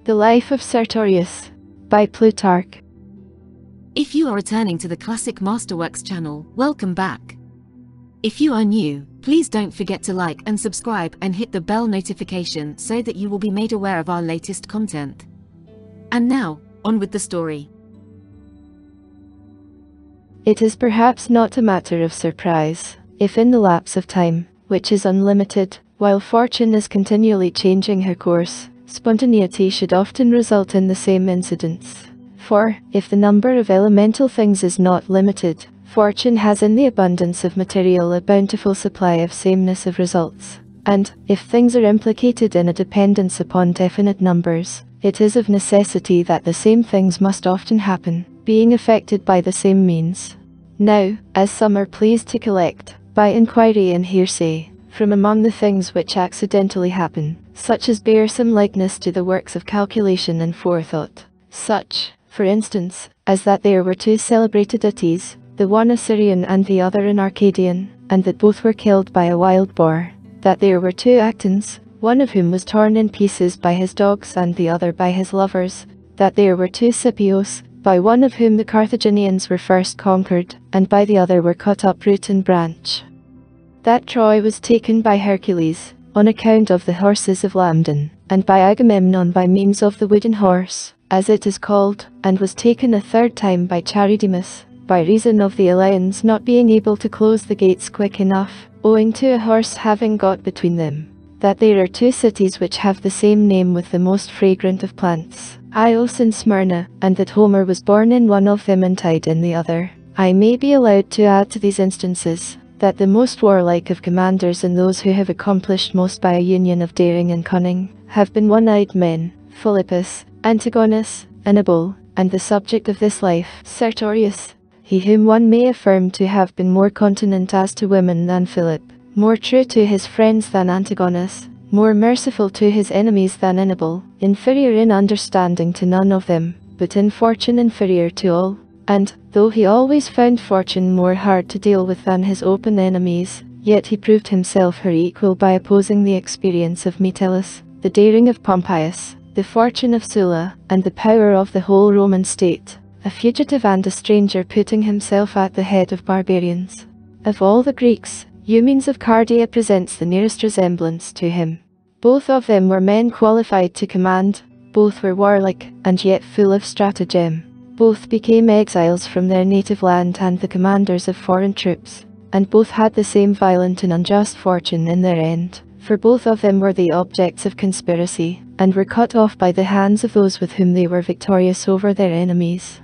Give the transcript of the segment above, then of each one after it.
The Life of Sertorius, by Plutarch. If you are returning to the Classic Masterworks channel, welcome back. If you are new, please don't forget to like and subscribe and hit the bell notification so that you will be made aware of our latest content. And now, on with the story. It is perhaps not a matter of surprise, if in the lapse of time, which is unlimited, while fortune is continually changing her course, spontaneity should often result in the same incidents. For, if the number of elemental things is not limited, fortune has in the abundance of material a bountiful supply of sameness of results. And, if things are implicated in a dependence upon definite numbers, it is of necessity that the same things must often happen, being affected by the same means. Now, as some are pleased to collect, by inquiry and hearsay, from among the things which accidentally happen, such as bear some likeness to the works of calculation and forethought, such, for instance, as that there were two celebrated deities, the one a Syrian and the other an Arcadian, and that both were killed by a wild boar, that there were two Actons, one of whom was torn in pieces by his dogs and the other by his lovers, that there were two Scipios, by one of whom the Carthaginians were first conquered, and by the other were cut up root and branch. That Troy was taken by Hercules, on account of the horses of Lamdon, and by Agamemnon by means of the wooden horse, as it is called, and was taken a third time by Charidemus, by reason of the Eleans not being able to close the gates quick enough, owing to a horse having got between them. That there are two cities which have the same name with the most fragrant of plants, Ios and Smyrna, and that Homer was born in one of them and died in the other. I may be allowed to add to these instances, that the most warlike of commanders and those who have accomplished most by a union of daring and cunning, have been one-eyed men, Philippus, Antigonus, Hannibal, and the subject of this life, Sertorius, he whom one may affirm to have been more continent as to women than Philip, more true to his friends than Antigonus, more merciful to his enemies than Hannibal, inferior in understanding to none of them, but in fortune inferior to all. And, though he always found fortune more hard to deal with than his open enemies, yet he proved himself her equal by opposing the experience of Metellus, the daring of Pompeius, the fortune of Sulla, and the power of the whole Roman state, a fugitive and a stranger putting himself at the head of barbarians. Of all the Greeks, Eumenes of Cardia presents the nearest resemblance to him. Both of them were men qualified to command, both were warlike, and yet full of stratagem. Both became exiles from their native land and the commanders of foreign troops, and both had the same violent and unjust fortune in their end, for both of them were the objects of conspiracy, and were cut off by the hands of those with whom they were victorious over their enemies.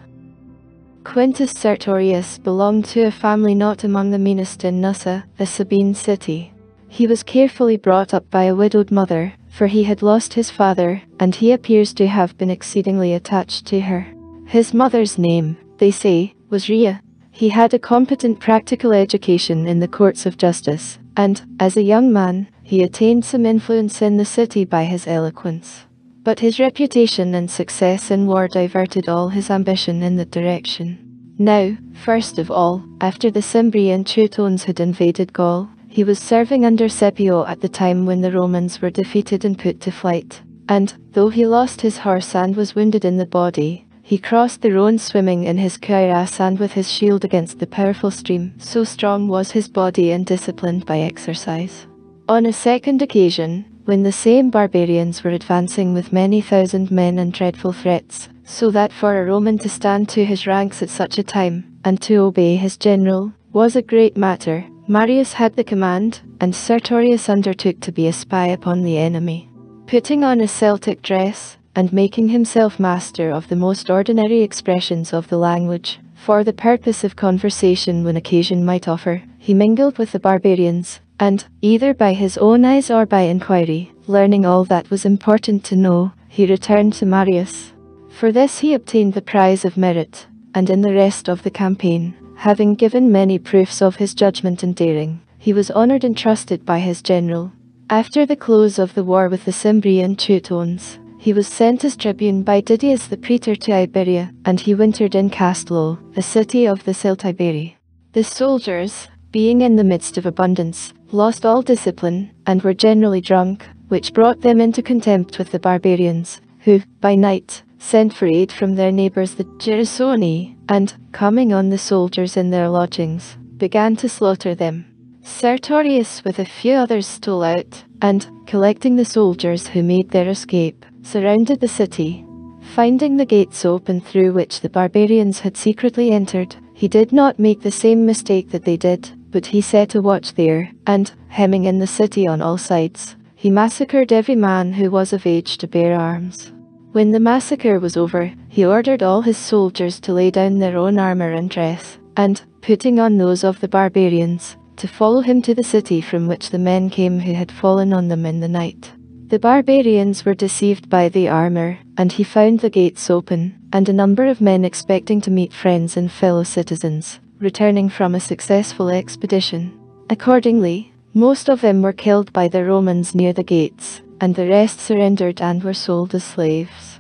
Quintus Sertorius belonged to a family not among the meanest in Nussa, a Sabine city. He was carefully brought up by a widowed mother, for he had lost his father, and he appears to have been exceedingly attached to her. His mother's name, they say, was Rhea. He had a competent practical education in the courts of justice, and, as a young man, he attained some influence in the city by his eloquence. But his reputation and success in war diverted all his ambition in that direction. Now, first of all, after the Cimbri and Teutones had invaded Gaul, he was serving under Scipio at the time when the Romans were defeated and put to flight, and, though he lost his horse and was wounded in the body, he crossed the Rhone swimming in his cuirass and with his shield against the powerful stream, so strong was his body and disciplined by exercise. On a second occasion, when the same barbarians were advancing with many thousand men and dreadful threats, so that for a Roman to stand to his ranks at such a time, and to obey his general, was a great matter, Marius had the command, and Sertorius undertook to be a spy upon the enemy. Putting on a Celtic dress, and making himself master of the most ordinary expressions of the language, for the purpose of conversation when occasion might offer, he mingled with the barbarians, and, either by his own eyes or by inquiry, learning all that was important to know, he returned to Marius. For this he obtained the prize of merit, and in the rest of the campaign, having given many proofs of his judgment and daring, he was honoured and trusted by his general. After the close of the war with the Cimbri and Teutones, he was sent as tribune by Didius the praetor to Iberia, and he wintered in Castlo, a city of the Celtiberi. The soldiers, being in the midst of abundance, lost all discipline, and were generally drunk, which brought them into contempt with the barbarians, who, by night, sent for aid from their neighbours the Gerasoni, and, coming on the soldiers in their lodgings, began to slaughter them. Sertorius with a few others stole out, and, collecting the soldiers who made their escape, surrounded the city. Finding the gates open through which the barbarians had secretly entered, he did not make the same mistake that they did, but he set a watch there, and, hemming in the city on all sides, he massacred every man who was of age to bear arms. When the massacre was over, he ordered all his soldiers to lay down their own armor and dress, and, putting on those of the barbarians, to follow him to the city from which the men came who had fallen on them in the night. The barbarians were deceived by the armor, and he found the gates open, and a number of men expecting to meet friends and fellow citizens, returning from a successful expedition. Accordingly, most of them were killed by the Romans near the gates, and the rest surrendered and were sold as slaves.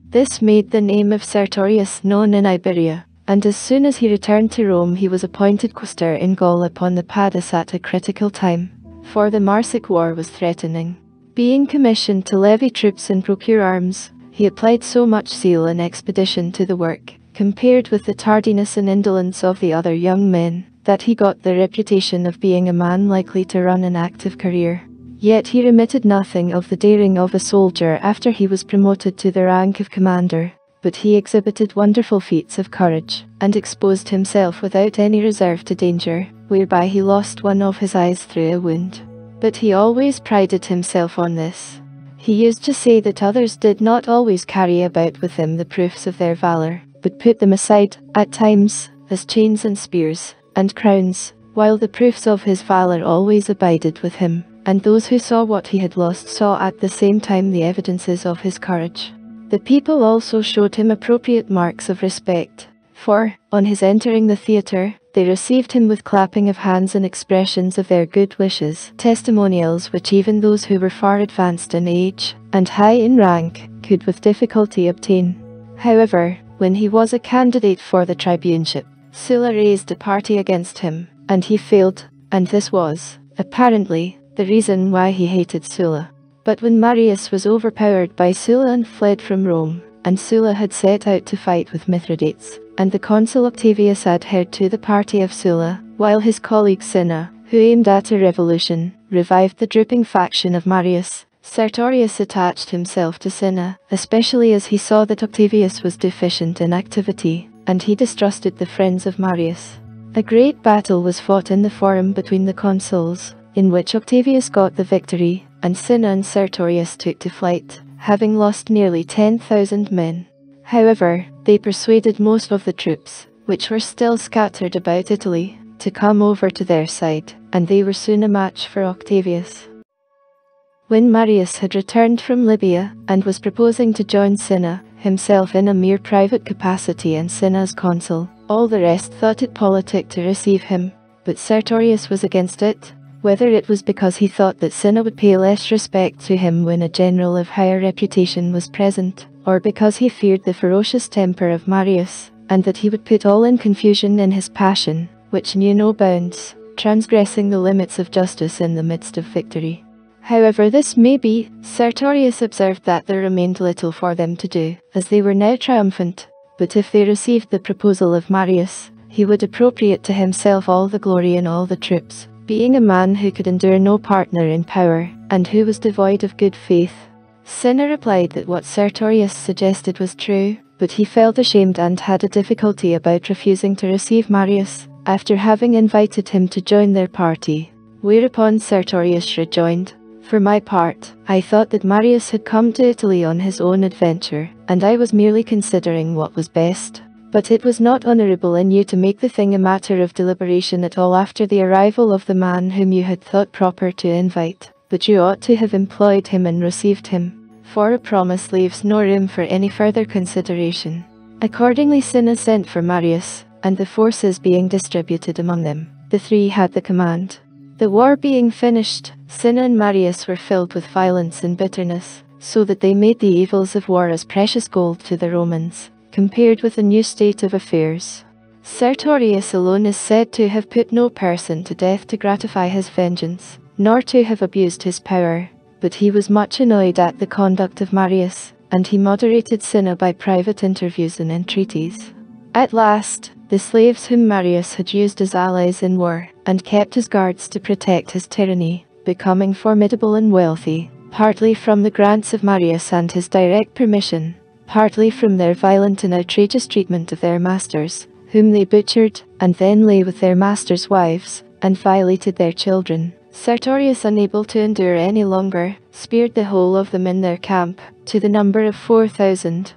This made the name of Sertorius known in Iberia, and as soon as he returned to Rome he was appointed quaestor in Gaul upon the Padus at a critical time, for the Marsic War was threatening. Being commissioned to levy troops and procure arms, he applied so much zeal and expedition to the work, compared with the tardiness and indolence of the other young men, that he got the reputation of being a man likely to run an active career. Yet he remitted nothing of the daring of a soldier after he was promoted to the rank of commander, but he exhibited wonderful feats of courage, and exposed himself without any reserve to danger, whereby he lost one of his eyes through a wound. But he always prided himself on this. He used to say that others did not always carry about with them the proofs of their valour, but put them aside, at times, as chains and spears, and crowns, while the proofs of his valour always abided with him, and those who saw what he had lost saw at the same time the evidences of his courage. The people also showed him appropriate marks of respect, for, on his entering the theatre, they received him with clapping of hands and expressions of their good wishes, testimonials which even those who were far advanced in age, and high in rank, could with difficulty obtain. However, when he was a candidate for the tribuneship, Sulla raised a party against him, and he failed, and this was, apparently, the reason why he hated Sulla. But when Marius was overpowered by Sulla and fled from Rome, and Sulla had set out to fight with Mithridates, and the consul Octavius adhered to the party of Sulla, while his colleague Cinna, who aimed at a revolution, revived the drooping faction of Marius, Sertorius attached himself to Cinna, especially as he saw that Octavius was deficient in activity, and he distrusted the friends of Marius. A great battle was fought in the forum between the consuls, in which Octavius got the victory, and Cinna and Sertorius took to flight, having lost nearly 10,000 men. However, they persuaded most of the troops, which were still scattered about Italy, to come over to their side, and they were soon a match for Octavius. When Marius had returned from Libya, and was proposing to join Cinna, himself in a mere private capacity and Cinna as consul, all the rest thought it politic to receive him, but Sertorius was against it, whether it was because he thought that Cinna would pay less respect to him when a general of higher reputation was present, or because he feared the ferocious temper of Marius, and that he would put all in confusion in his passion, which knew no bounds, transgressing the limits of justice in the midst of victory. However this may be, Sertorius observed that there remained little for them to do, as they were now triumphant, but if they received the proposal of Marius, he would appropriate to himself all the glory and all the troops, being a man who could endure no partner in power, and who was devoid of good faith. Cinna replied that what Sertorius suggested was true, but he felt ashamed and had a difficulty about refusing to receive Marius, after having invited him to join their party. Whereupon Sertorius rejoined, "For my part, I thought that Marius had come to Italy on his own adventure, and I was merely considering what was best. But it was not honourable in you to make the thing a matter of deliberation at all after the arrival of the man whom you had thought proper to invite, but you ought to have employed him and received him, for a promise leaves no room for any further consideration." Accordingly Cinna sent for Marius, and the forces being distributed among them, the three had the command. The war being finished, Cinna and Marius were filled with violence and bitterness, so that they made the evils of war as precious gold to the Romans, compared with the new state of affairs. Sertorius alone is said to have put no person to death to gratify his vengeance, nor to have abused his power, but he was much annoyed at the conduct of Marius, and he moderated Cinna by private interviews and entreaties. At last, the slaves whom Marius had used as allies in war, and kept as guards to protect his tyranny, becoming formidable and wealthy, partly from the grants of Marius and his direct permission, partly from their violent and outrageous treatment of their masters, whom they butchered, and then lay with their masters' wives, and violated their children. Sertorius, unable to endure any longer, speared the whole of them in their camp, to the number of 4,000.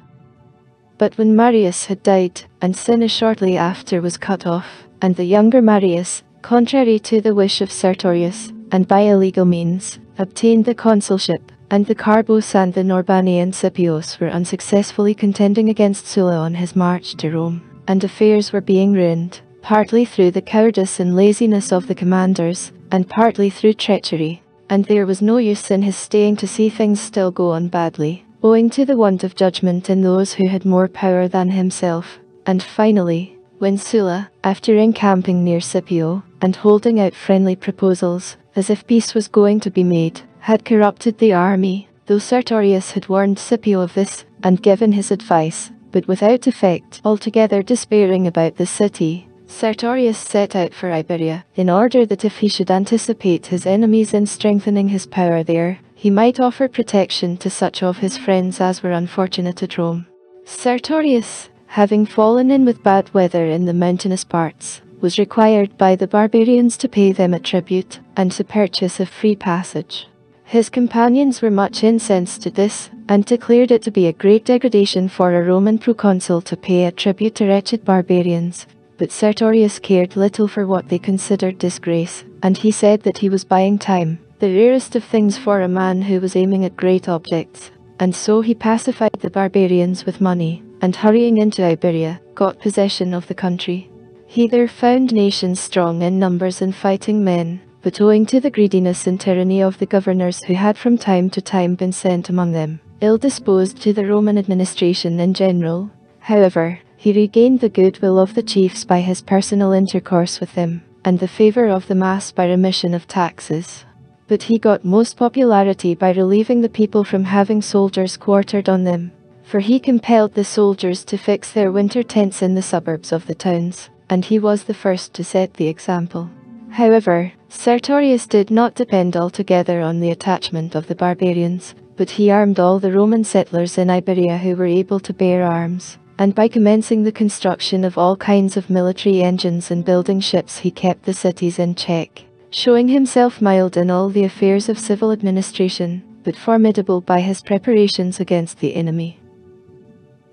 But when Marius had died, and Cinna shortly after was cut off, and the younger Marius, contrary to the wish of Sertorius, and by illegal means, obtained the consulship, and the Carbos and the Norbanian Scipios were unsuccessfully contending against Sulla on his march to Rome, and affairs were being ruined, partly through the cowardice and laziness of the commanders, and partly through treachery, and there was no use in his staying to see things still go on badly, owing to the want of judgment in those who had more power than himself. And finally, when Sulla, after encamping near Scipio, and holding out friendly proposals, as if peace was going to be made, had corrupted the army, though Sertorius had warned Scipio of this, and given his advice, but without effect, altogether despairing about the city, Sertorius set out for Iberia, in order that if he should anticipate his enemies in strengthening his power there, he might offer protection to such of his friends as were unfortunate at Rome. Sertorius, having fallen in with bad weather in the mountainous parts, was required by the barbarians to pay them a tribute, and to purchase a free passage. His companions were much incensed at this, and declared it to be a great degradation for a Roman proconsul to pay a tribute to wretched barbarians. But Sertorius cared little for what they considered disgrace, and he said that he was buying time, the rarest of things for a man who was aiming at great objects, and so he pacified the barbarians with money, and hurrying into Iberia, got possession of the country. He there found nations strong in numbers and fighting men, but owing to the greediness and tyranny of the governors who had from time to time been sent among them, ill-disposed to the Roman administration in general. However, he regained the goodwill of the chiefs by his personal intercourse with them, and the favour of the mass by remission of taxes. But he got most popularity by relieving the people from having soldiers quartered on them, for he compelled the soldiers to fix their winter tents in the suburbs of the towns, and he was the first to set the example. However, Sertorius did not depend altogether on the attachment of the barbarians, but he armed all the Roman settlers in Iberia who were able to bear arms, and by commencing the construction of all kinds of military engines and building ships he kept the cities in check, showing himself mild in all the affairs of civil administration, but formidable by his preparations against the enemy.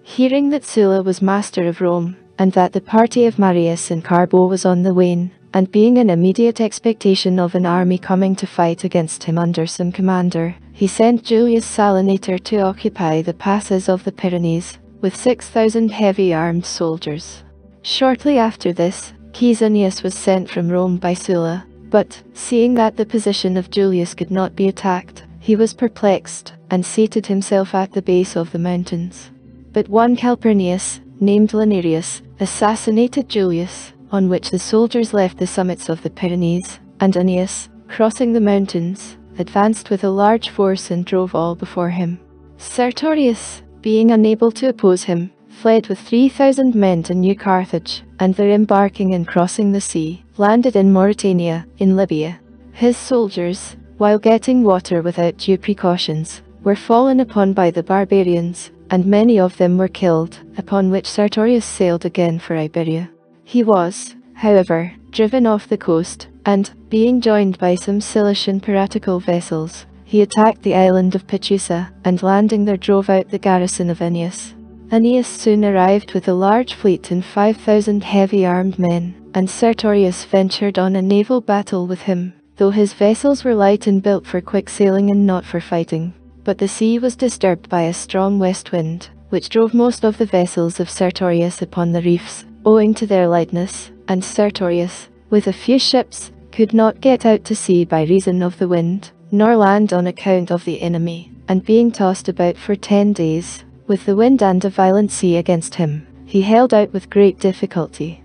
Hearing that Sulla was master of Rome, and that the party of Marius and Carbo was on the wane, and being in immediate expectation of an army coming to fight against him under some commander, he sent Julius Salinator to occupy the passes of the Pyrenees, with 6,000 heavy armed soldiers. Shortly after this, Caesonius was sent from Rome by Sulla, but, seeing that the position of Julius could not be attacked, he was perplexed, and seated himself at the base of the mountains. But one Calpurnius, named Linnarius, assassinated Julius, on which the soldiers left the summits of the Pyrenees, and Aeneas, crossing the mountains, advanced with a large force and drove all before him. Sertorius, being unable to oppose him, fled with 3,000 men to New Carthage, and there embarking and crossing the sea, landed in Mauritania, in Libya. His soldiers, while getting water without due precautions, were fallen upon by the barbarians, and many of them were killed, upon which Sertorius sailed again for Iberia. He was, however, driven off the coast, and, being joined by some Cilician piratical vessels, he attacked the island of Pityusa, and landing there drove out the garrison of Aeneas. Aeneas soon arrived with a large fleet and 5,000 heavy armed men, and Sertorius ventured on a naval battle with him, though his vessels were light and built for quick sailing and not for fighting. But the sea was disturbed by a strong west wind, which drove most of the vessels of Sertorius upon the reefs, owing to their lightness, and Sertorius, with a few ships, could not get out to sea by reason of the wind, nor land on account of the enemy, and being tossed about for 10 days, with the wind and a violent sea against him, he held out with great difficulty.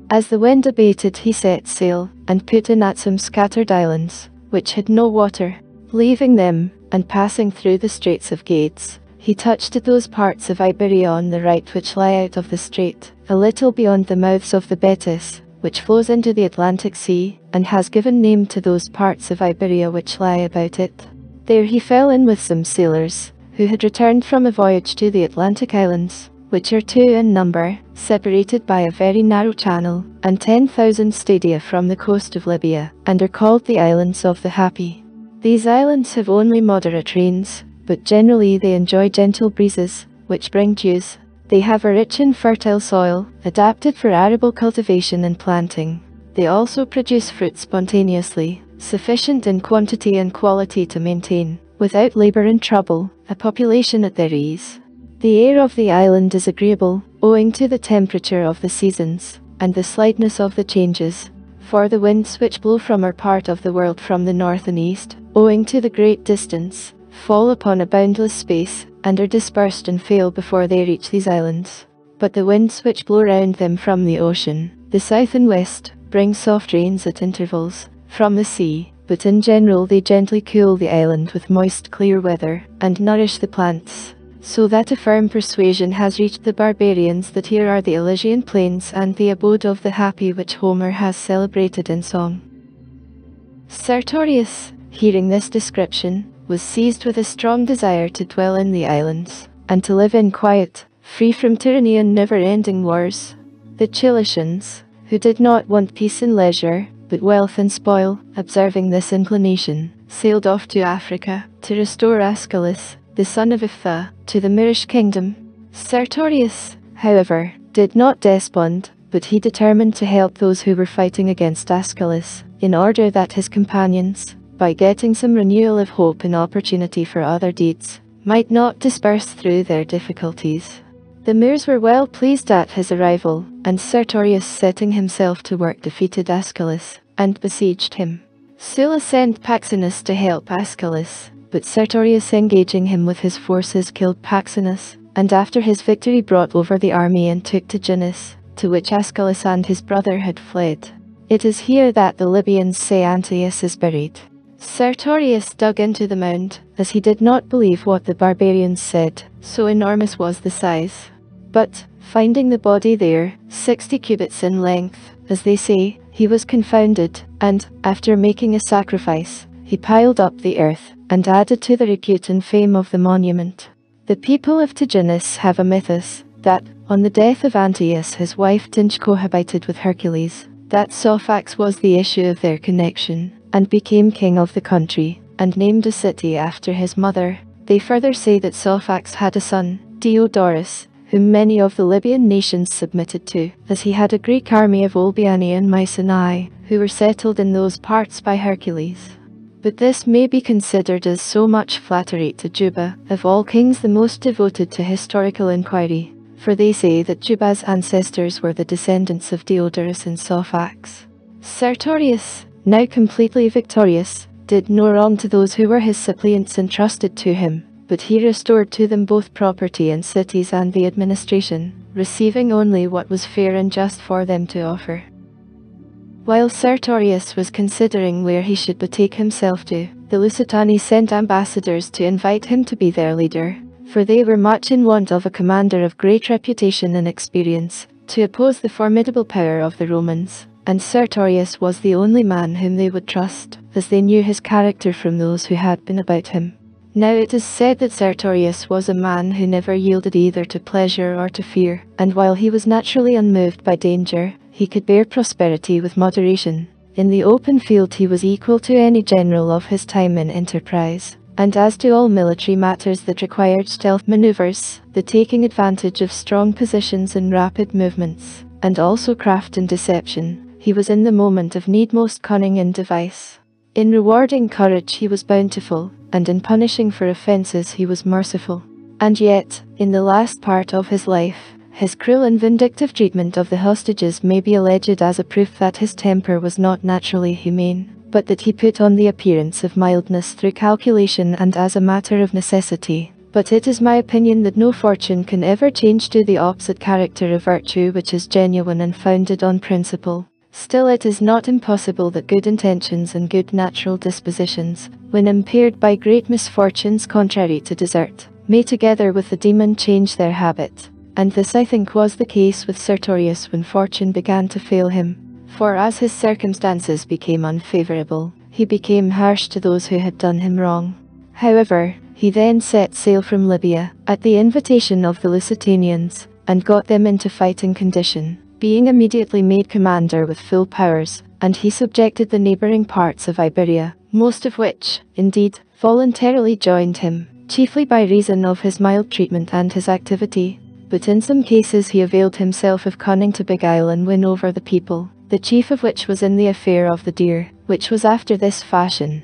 As the wind abated he set sail, and put in at some scattered islands, which had no water. Leaving them, and passing through the Straits of Gades, he touched at those parts of Iberia on the right which lie out of the strait, a little beyond the mouths of the Betis, which flows into the Atlantic Sea, and has given name to those parts of Iberia which lie about it. There he fell in with some sailors, who had returned from a voyage to the Atlantic Islands, which are 2 in number, separated by a very narrow channel, and 10,000 stadia from the coast of Libya, and are called the Islands of the Happy. These islands have only moderate rains, but generally they enjoy gentle breezes, which bring dews. They have a rich and fertile soil, adapted for arable cultivation and planting. They also produce fruit spontaneously, sufficient in quantity and quality to maintain, without labor and trouble, a population at their ease. The air of the island is agreeable, owing to the temperature of the seasons, and the slightness of the changes, for the winds which blow from our part of the world from the north and east, owing to the great distance, fall upon a boundless space, and are dispersed and fail before they reach these islands. But the winds which blow round them from the ocean, the south and west, bring soft rains at intervals, from the sea, but in general they gently cool the island with moist clear weather, and nourish the plants, so that a firm persuasion has reached the barbarians that here are the Elysian plains and the abode of the happy which Homer has celebrated in song. Sertorius, hearing this description, was seized with a strong desire to dwell in the islands, and to live in quiet, free from tyranny and never-ending wars. The Cilicians, who did not want peace and leisure, but wealth and spoil, observing this inclination, sailed off to Africa, to restore Aeschylus, the son of Itha, to the Moorish kingdom. Sertorius, however, did not despond, but he determined to help those who were fighting against Aeschylus, in order that his companions, by getting some renewal of hope and opportunity for other deeds, might not disperse through their difficulties. The Moors were well pleased at his arrival, and Sertorius setting himself to work defeated Aeschylus, and besieged him. Sulla sent Paxenus to help Aeschylus, but Sertorius engaging him with his forces killed Paxenus, and after his victory brought over the army and took Tiginus, to which Aeschylus and his brother had fled. It is here that the Libyans say Antæus is buried. Sertorius dug into the mound, as he did not believe what the barbarians said, so enormous was the size. But, finding the body there, 60 cubits in length, as they say, he was confounded, and, after making a sacrifice, he piled up the earth, and added to the repute and fame of the monument. The people of Tiginus have a mythus, that, on the death of Antæus his wife Tinge cohabited with Hercules, that Sophax was the issue of their connection, and became king of the country, and named a city after his mother. They further say that Sophax had a son, Diodorus, whom many of the Libyan nations submitted to, as he had a Greek army of Olbiani and Mycenae, who were settled in those parts by Hercules. But this may be considered as so much flattery to Juba, of all kings the most devoted to historical inquiry, for they say that Juba's ancestors were the descendants of Diodorus and Sophax. Sertorius, now completely victorious, did no wrong to those who were his suppliants entrusted to him, but he restored to them both property and cities and the administration, receiving only what was fair and just for them to offer. While Sertorius was considering where he should betake himself to, the Lusitani sent ambassadors to invite him to be their leader, for they were much in want of a commander of great reputation and experience, to oppose the formidable power of the Romans. And Sertorius was the only man whom they would trust, as they knew his character from those who had been about him. Now it is said that Sertorius was a man who never yielded either to pleasure or to fear, and while he was naturally unmoved by danger, he could bear prosperity with moderation. In the open field he was equal to any general of his time in enterprise, and as to all military matters that required stealth maneuvers, the taking advantage of strong positions and rapid movements, and also craft and deception, he was in the moment of need most cunning in device. In rewarding courage he was bountiful, and in punishing for offences he was merciful. And yet, in the last part of his life, his cruel and vindictive treatment of the hostages may be alleged as a proof that his temper was not naturally humane, but that he put on the appearance of mildness through calculation and as a matter of necessity. But it is my opinion that no fortune can ever change to the opposite character of virtue which is genuine and founded on principle. Still it is not impossible that good intentions and good natural dispositions, when impaired by great misfortunes contrary to desert, may together with the demon change their habit. And this I think was the case with Sertorius when fortune began to fail him. For as his circumstances became unfavorable, he became harsh to those who had done him wrong. However, he then set sail from Libya, at the invitation of the Lusitanians, and got them into fighting condition, being immediately made commander with full powers, and he subjected the neighbouring parts of Iberia, most of which, indeed, voluntarily joined him, chiefly by reason of his mild treatment and his activity. But in some cases he availed himself of cunning to beguile and win over the people, the chief of which was in the affair of the deer, which was after this fashion.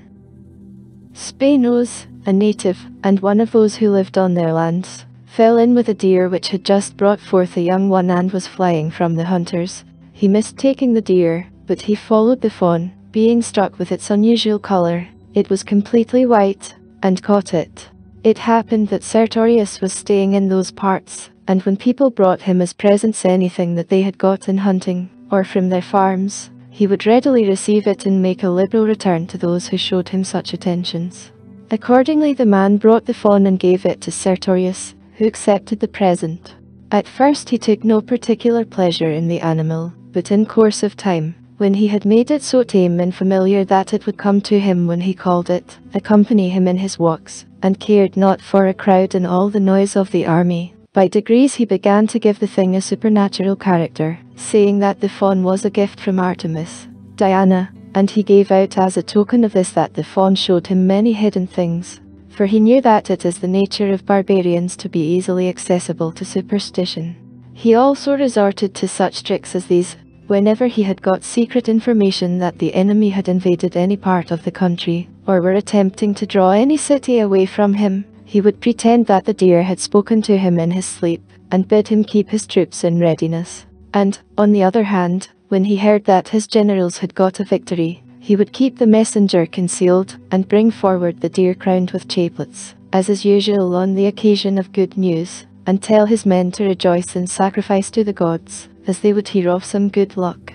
Spanos, a native, and one of those who lived on their lands, fell in with a deer which had just brought forth a young one and was flying from the hunters. He missed taking the deer, but he followed the fawn, being struck with its unusual colour. It was completely white, and caught it. It happened that Sertorius was staying in those parts, and when people brought him as presents anything that they had got in hunting, or from their farms, he would readily receive it and make a liberal return to those who showed him such attentions. Accordingly the man brought the fawn and gave it to Sertorius, who accepted the present. At first he took no particular pleasure in the animal, but in course of time, when he had made it so tame and familiar that it would come to him when he called it, accompany him in his walks, and cared not for a crowd and all the noise of the army, by degrees he began to give the thing a supernatural character, saying that the fawn was a gift from Artemis, Diana, and he gave out as a token of this that the fawn showed him many hidden things, for he knew that it is the nature of barbarians to be easily accessible to superstition. He also resorted to such tricks as these. Whenever he had got secret information that the enemy had invaded any part of the country, or were attempting to draw any city away from him, he would pretend that the deer had spoken to him in his sleep, and bid him keep his troops in readiness. And, on the other hand, when he heard that his generals had got a victory, he would keep the messenger concealed, and bring forward the deer crowned with chaplets, as is usual on the occasion of good news, and tell his men to rejoice and sacrifice to the gods, as they would hear of some good luck.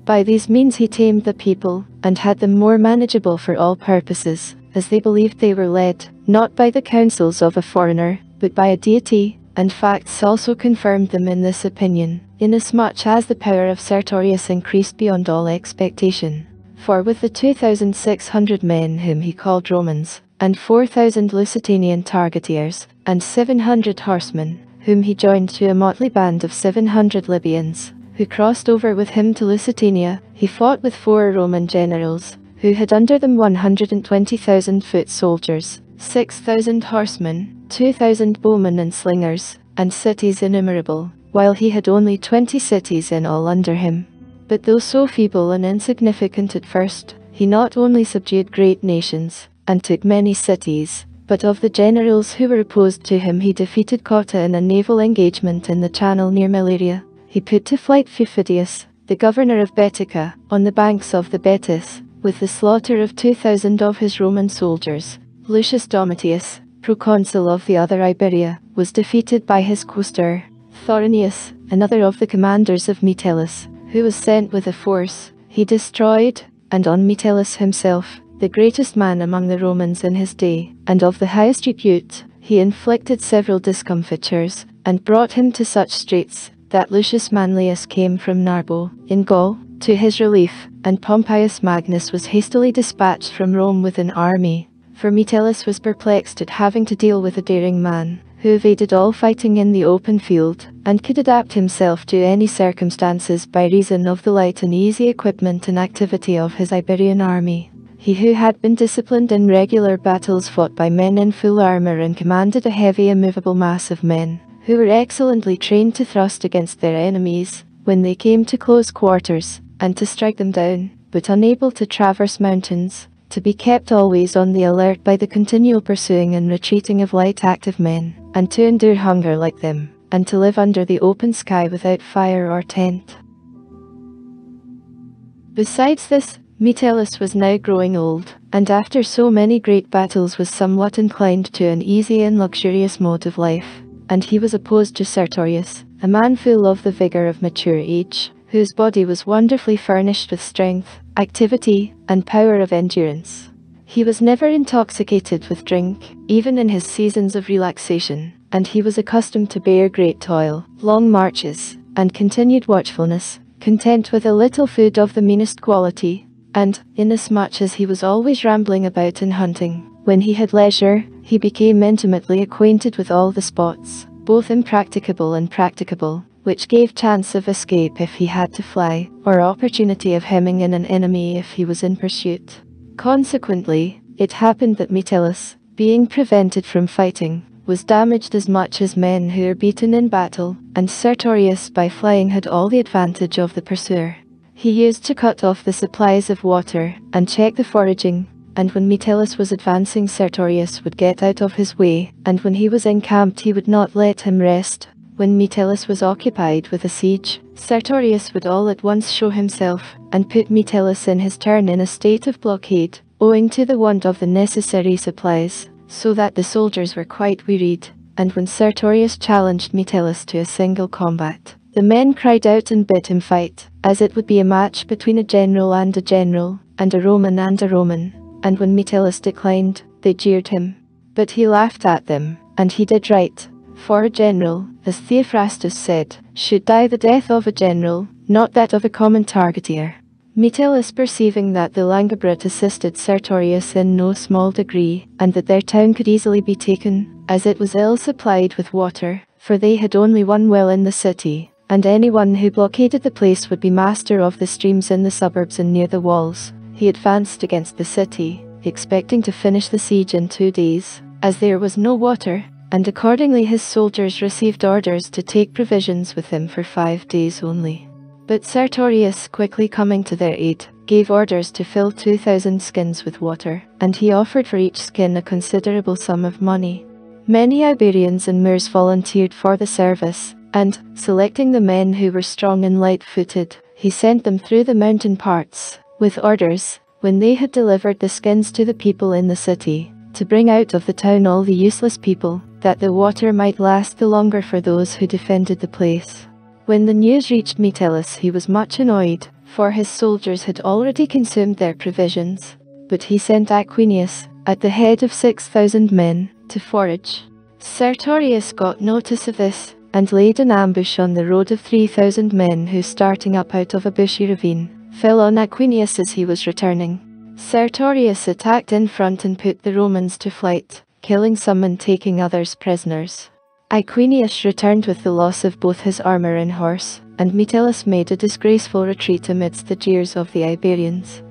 By these means he tamed the people, and had them more manageable for all purposes, as they believed they were led, not by the counsels of a foreigner, but by a deity, and facts also confirmed them in this opinion, inasmuch as the power of Sertorius increased beyond all expectation. For with the 2,600 men whom he called Romans, and 4,000 Lusitanian targeteers, and 700 horsemen, whom he joined to a motley band of 700 Libyans, who crossed over with him to Lusitania, he fought with 4 Roman generals, who had under them 120,000 foot soldiers, 6,000 horsemen, 2,000 bowmen and slingers, and cities innumerable, while he had only 20 cities in all under him. But though so feeble and insignificant at first, he not only subdued great nations, and took many cities, but of the generals who were opposed to him he defeated Cotta in a naval engagement in the channel near Meleria. He put to flight Fufidius, the governor of Baetica, on the banks of the Betis, with the slaughter of 2,000 of his Roman soldiers. Lucius Domitius, proconsul of the other Iberia, was defeated by his quaestor, Thornius, another of the commanders of Metellus, who was sent with a force. He destroyed, and on Metellus himself, the greatest man among the Romans in his day, and of the highest repute, he inflicted several discomfitures, and brought him to such straits, that Lucius Manlius came from Narbo, in Gaul, to his relief, and Pompeius Magnus was hastily dispatched from Rome with an army, for Metellus was perplexed at having to deal with a daring man, who evaded all fighting in the open field, and could adapt himself to any circumstances by reason of the light and easy equipment and activity of his Iberian army. He who had been disciplined in regular battles fought by men in full armour and commanded a heavy immovable mass of men, who were excellently trained to thrust against their enemies, when they came to close quarters, and to strike them down, but unable to traverse mountains, to be kept always on the alert by the continual pursuing and retreating of light active men, and to endure hunger like them, and to live under the open sky without fire or tent. Besides this, Metellus was now growing old, and after so many great battles was somewhat inclined to an easy and luxurious mode of life, and he was opposed to Sertorius, a man full of the vigour of mature age, whose body was wonderfully furnished with strength, activity, and power of endurance. He was never intoxicated with drink, even in his seasons of relaxation, and he was accustomed to bear great toil, long marches, and continued watchfulness, content with a little food of the meanest quality, and, inasmuch as he was always rambling about and hunting, when he had leisure, he became intimately acquainted with all the spots, both impracticable and practicable, which gave chance of escape if he had to fly, or opportunity of hemming in an enemy if he was in pursuit. Consequently, it happened that Metellus, being prevented from fighting, was damaged as much as men who are beaten in battle, and Sertorius by flying had all the advantage of the pursuer. He used to cut off the supplies of water, and check the foraging, and when Metellus was advancing Sertorius would get out of his way, and when he was encamped he would not let him rest. When Metellus was occupied with a siege, Sertorius would all at once show himself, and put Metellus in his turn in a state of blockade, owing to the want of the necessary supplies, so that the soldiers were quite wearied, and when Sertorius challenged Metellus to a single combat, the men cried out and bid him fight, as it would be a match between a general, and a Roman and a Roman, and when Metellus declined, they jeered him. But he laughed at them, and he did right, for a general, as Theophrastus said, should die the death of a general, not that of a common targeteer. Metellus, perceiving that the Langobrot assisted Sertorius in no small degree, and that their town could easily be taken, as it was ill supplied with water, for they had only one well in the city, and anyone who blockaded the place would be master of the streams in the suburbs and near the walls, he advanced against the city, expecting to finish the siege in 2 days, as there was no water, and accordingly his soldiers received orders to take provisions with him for 5 days only. But Sertorius, quickly coming to their aid, gave orders to fill 2,000 skins with water, and he offered for each skin a considerable sum of money. Many Iberians and Moors volunteered for the service, and, selecting the men who were strong and light-footed, he sent them through the mountain parts, with orders, when they had delivered the skins to the people in the city, to bring out of the town all the useless people, that the water might last the longer for those who defended the place. When the news reached Metellus he was much annoyed, for his soldiers had already consumed their provisions, but he sent Aquinius, at the head of 6,000 men, to forage. Sertorius got notice of this, and laid an ambush on the road of 3,000 men who, starting up out of a bushy ravine, fell on Aquinius as he was returning. Sertorius attacked in front and put the Romans to flight, killing some and taking others prisoners. Aquinius returned with the loss of both his armor and horse, and Metellus made a disgraceful retreat amidst the jeers of the Iberians.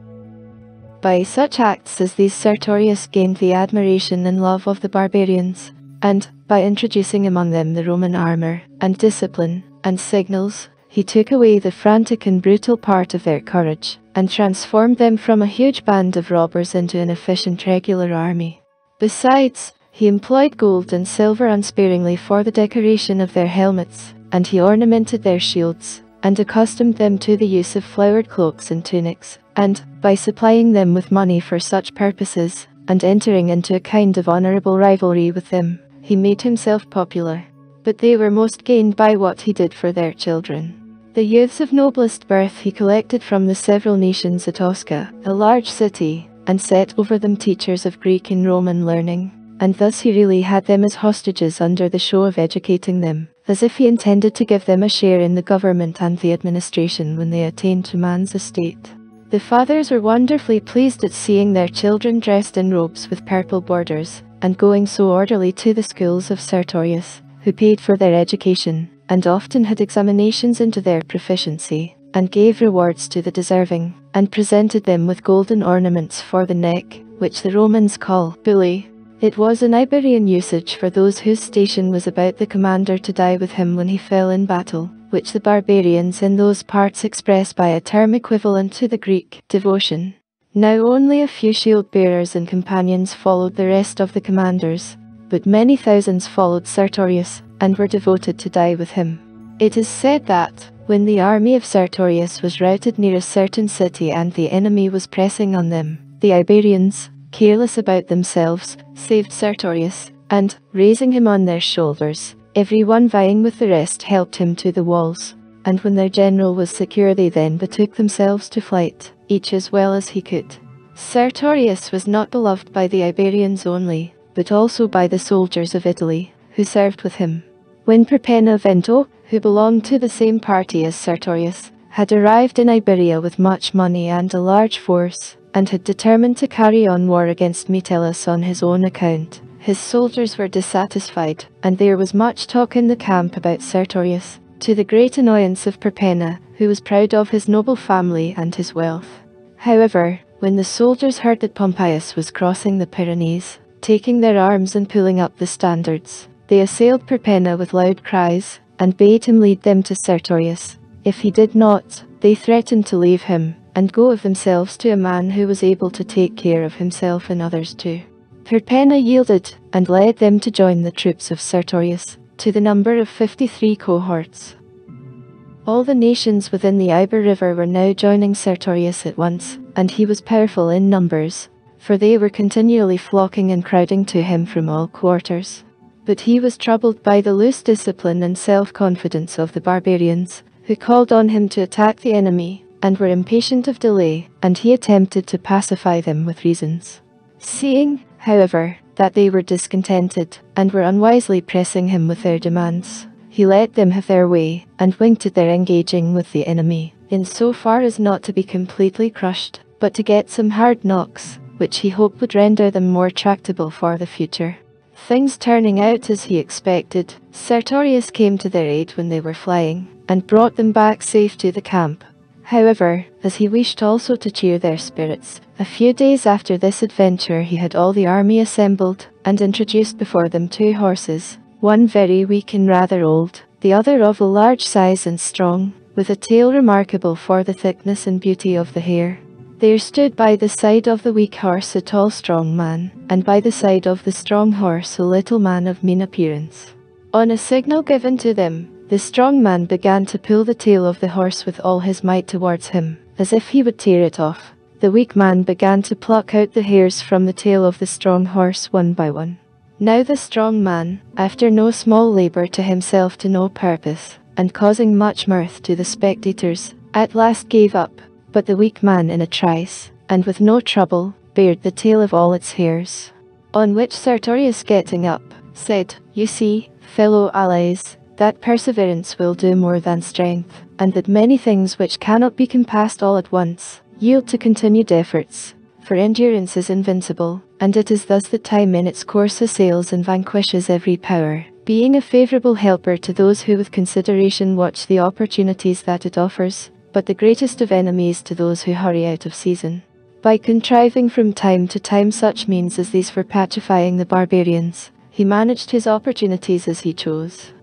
By such acts as these Sertorius gained the admiration and love of the barbarians, and, by introducing among them the Roman armor, and discipline, and signals, he took away the frantic and brutal part of their courage, and transformed them from a huge band of robbers into an efficient regular army. Besides, he employed gold and silver unsparingly for the decoration of their helmets, and he ornamented their shields, and accustomed them to the use of flowered cloaks and tunics, and, by supplying them with money for such purposes, and entering into a kind of honorable rivalry with them, he made himself popular. But they were most gained by what he did for their children. The youths of noblest birth he collected from the several nations at Osca, a large city, and set over them teachers of Greek and Roman learning, and thus he really had them as hostages under the show of educating them, as if he intended to give them a share in the government and the administration when they attained to man's estate. The fathers were wonderfully pleased at seeing their children dressed in robes with purple borders, and going so orderly to the schools of Sertorius, who paid for their education, and often had examinations into their proficiency, and gave rewards to the deserving, and presented them with golden ornaments for the neck, which the Romans call bulli. It was an Iberian usage for those whose station was about the commander to die with him when he fell in battle, which the barbarians in those parts express by a term equivalent to the Greek devotion. Now only a few shield-bearers and companions followed the rest of the commanders, but many thousands followed Sertorius, and were devoted to die with him. It is said that, when the army of Sertorius was routed near a certain city and the enemy was pressing on them, the Iberians, careless about themselves, saved Sertorius, and, raising him on their shoulders, every one vying with the rest helped him to the walls, and when their general was secure they then betook themselves to flight, each as well as he could. Sertorius was not beloved by the Iberians only, but also by the soldiers of Italy, who served with him. When Perpenna, who belonged to the same party as Sertorius, had arrived in Iberia with much money and a large force, and had determined to carry on war against Metellus on his own account, his soldiers were dissatisfied, and there was much talk in the camp about Sertorius, to the great annoyance of Perpenna, who was proud of his noble family and his wealth. However, when the soldiers heard that Pompeius was crossing the Pyrenees, taking their arms and pulling up the standards, they assailed Perpenna with loud cries, and bade him lead them to Sertorius. If he did not, they threatened to leave him, and go of themselves to a man who was able to take care of himself and others too. Perpenna yielded, and led them to join the troops of Sertorius, to the number of 53 cohorts. All the nations within the Iber River were now joining Sertorius at once, and he was powerful in numbers, for they were continually flocking and crowding to him from all quarters. But he was troubled by the loose discipline and self-confidence of the barbarians, who called on him to attack the enemy, and were impatient of delay, and he attempted to pacify them with reasons. Seeing, however, that they were discontented, and were unwisely pressing him with their demands, he let them have their way, and winked at their engaging with the enemy, in so far as not to be completely crushed, but to get some hard knocks, which he hoped would render them more tractable for the future. Things turning out as he expected, Sertorius came to their aid when they were flying, and brought them back safe to the camp. However, as he wished also to cheer their spirits, a few days after this adventure he had all the army assembled, and introduced before them 2 horses, one very weak and rather old, the other of a large size and strong, with a tail remarkable for the thickness and beauty of the hair. There stood by the side of the weak horse a tall strong man, and by the side of the strong horse a little man of mean appearance. On a signal given to them, the strong man began to pull the tail of the horse with all his might towards him, as if he would tear it off. The weak man began to pluck out the hairs from the tail of the strong horse one by one. Now the strong man, after no small labour to himself to no purpose, and causing much mirth to the spectators, at last gave up, but the weak man in a trice, and with no trouble, bared the tail of all its hairs. On which Sertorius getting up, said, "You see, fellow allies, that perseverance will do more than strength, and that many things which cannot be compassed all at once, yield to continued efforts, for endurance is invincible, and it is thus that time in its course assails and vanquishes every power, being a favourable helper to those who with consideration watch the opportunities that it offers, but the greatest of enemies to those who hurry out of season. By contriving from time to time such means as these for pacifying the barbarians, he managed his opportunities as he chose."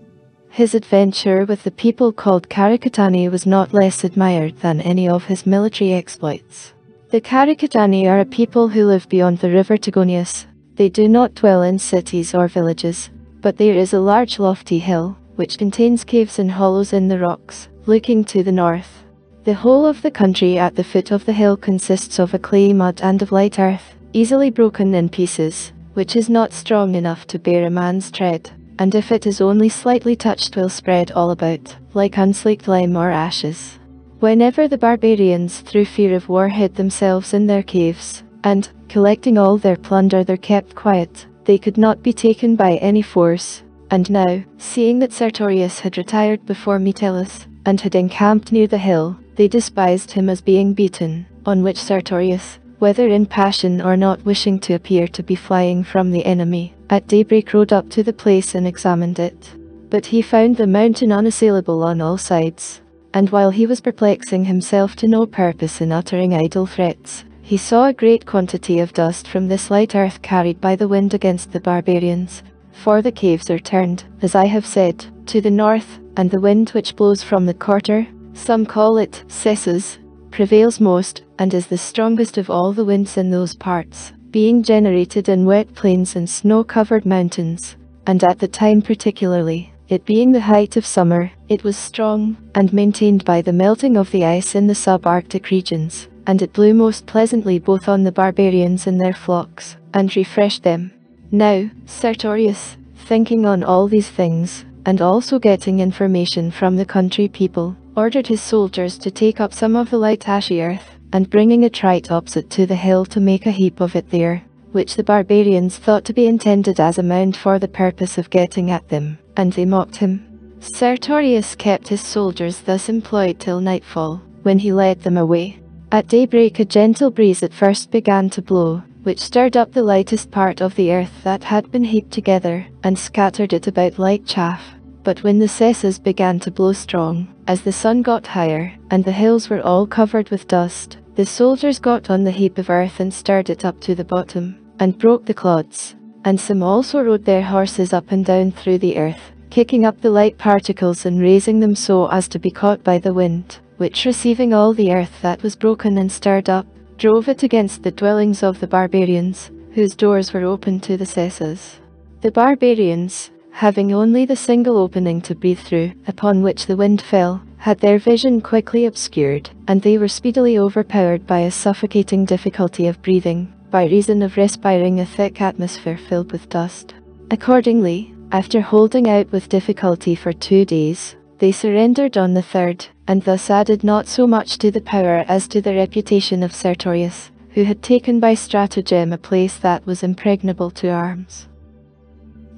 His adventure with the people called Caricatani was not less admired than any of his military exploits. The Caricatani are a people who live beyond the river Tigonius. They do not dwell in cities or villages, but there is a large lofty hill, which contains caves and hollows in the rocks, looking to the north. The whole of the country at the foot of the hill consists of a clayey mud and of light earth, easily broken in pieces, which is not strong enough to bear a man's tread, and if it is only slightly touched will spread all about, like unslaked lime or ashes. Whenever the barbarians through fear of war hid themselves in their caves, and, collecting all their plunder they kept quiet, they could not be taken by any force. And now, seeing that Sertorius had retired before Metellus, and had encamped near the hill, they despised him as being beaten, on which Sertorius, whether in passion or not wishing to appear to be flying from the enemy, at daybreak rode up to the place and examined it. But he found the mountain unassailable on all sides, and while he was perplexing himself to no purpose in uttering idle threats, he saw a great quantity of dust from this light earth carried by the wind against the barbarians, for the caves are turned, as I have said, to the north, and the wind which blows from the quarter, some call it Cessus, prevails most, and is the strongest of all the winds in those parts, being generated in wet plains and snow-covered mountains, and at the time particularly, it being the height of summer, it was strong, and maintained by the melting of the ice in the subarctic regions, and it blew most pleasantly both on the barbarians and their flocks, and refreshed them. Now, Sertorius, thinking on all these things, and also getting information from the country people, ordered his soldiers to take up some of the light ashy earth, and bringing a trite opposite to the hill to make a heap of it there, which the barbarians thought to be intended as a mound for the purpose of getting at them, and they mocked him. Sertorius kept his soldiers thus employed till nightfall, when he led them away. At daybreak a gentle breeze at first began to blow, which stirred up the lightest part of the earth that had been heaped together, and scattered it about like chaff. But when the cesses began to blow strong, as the sun got higher, and the hills were all covered with dust, the soldiers got on the heap of earth and stirred it up to the bottom, and broke the clods. And some also rode their horses up and down through the earth, kicking up the light particles and raising them so as to be caught by the wind, which receiving all the earth that was broken and stirred up, drove it against the dwellings of the barbarians, whose doors were open to the cesses. The barbarians, having only the single opening to breathe through, upon which the wind fell, had their vision quickly obscured, and they were speedily overpowered by a suffocating difficulty of breathing, by reason of respiring a thick atmosphere filled with dust. Accordingly, after holding out with difficulty for 2 days, they surrendered on the 3rd, and thus added not so much to the power as to the reputation of Sertorius, who had taken by stratagem a place that was impregnable to arms.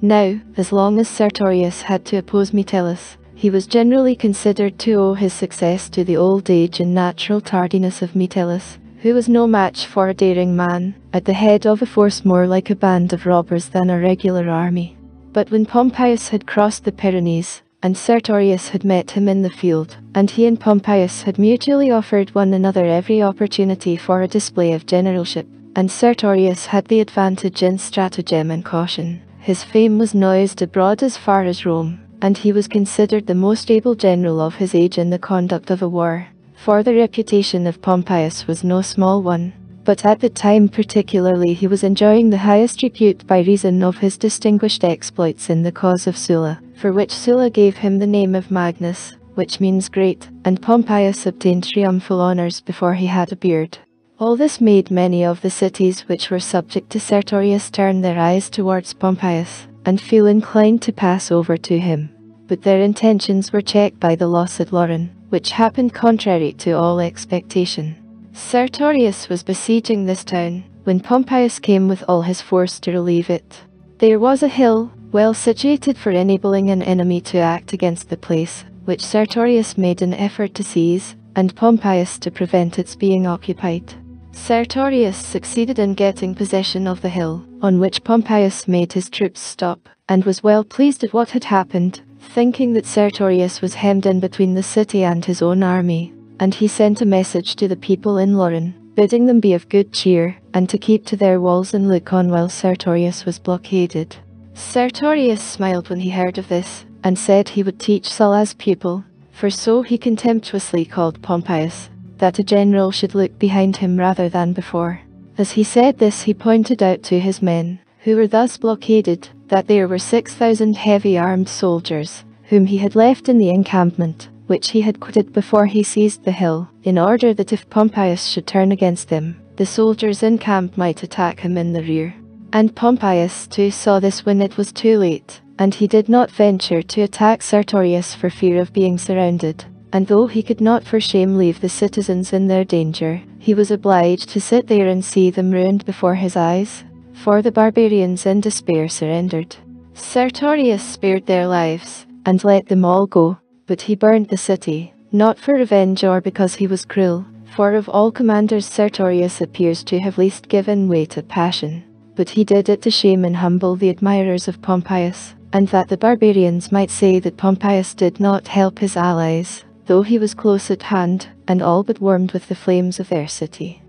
Now, as long as Sertorius had to oppose Metellus, he was generally considered to owe his success to the old age and natural tardiness of Metellus, who was no match for a daring man, at the head of a force more like a band of robbers than a regular army. But when Pompeius had crossed the Pyrenees, and Sertorius had met him in the field, and he and Pompeius had mutually offered one another every opportunity for a display of generalship, and Sertorius had the advantage in stratagem and caution, his fame was noised abroad as far as Rome, and he was considered the most able general of his age in the conduct of a war, for the reputation of Pompeius was no small one. But at the time particularly he was enjoying the highest repute by reason of his distinguished exploits in the cause of Sulla, for which Sulla gave him the name of Magnus, which means great, and Pompeius obtained triumphal honours before he had a beard. All this made many of the cities which were subject to Sertorius turn their eyes towards Pompeius, and feel inclined to pass over to him. But their intentions were checked by the loss at Lauren, which happened contrary to all expectation. Sertorius was besieging this town, when Pompeius came with all his force to relieve it. There was a hill, well situated for enabling an enemy to act against the place, which Sertorius made an effort to seize, and Pompeius to prevent its being occupied. Sertorius succeeded in getting possession of the hill, on which Pompeius made his troops stop, and was well pleased at what had happened, thinking that Sertorius was hemmed in between the city and his own army. And he sent a message to the people in Lauren, bidding them be of good cheer, and to keep to their walls and look on while Sertorius was blockaded. Sertorius smiled when he heard of this, and said he would teach Sulla's pupil, for so he contemptuously called Pompeius, that a general should look behind him rather than before. As he said this he pointed out to his men, who were thus blockaded, that there were 6,000 heavy armed soldiers, whom he had left in the encampment, which he had quitted before he seized the hill, in order that if Pompeius should turn against them, the soldiers in camp might attack him in the rear. And Pompeius too saw this when it was too late, and he did not venture to attack Sertorius for fear of being surrounded, and though he could not for shame leave the citizens in their danger, he was obliged to sit there and see them ruined before his eyes, for the barbarians in despair surrendered. Sertorius spared their lives, and let them all go. But he burnt the city, not for revenge or because he was cruel, for of all commanders Sertorius appears to have least given way to passion, but he did it to shame and humble the admirers of Pompeius, and that the barbarians might say that Pompeius did not help his allies, though he was close at hand, and all but warmed with the flames of their city.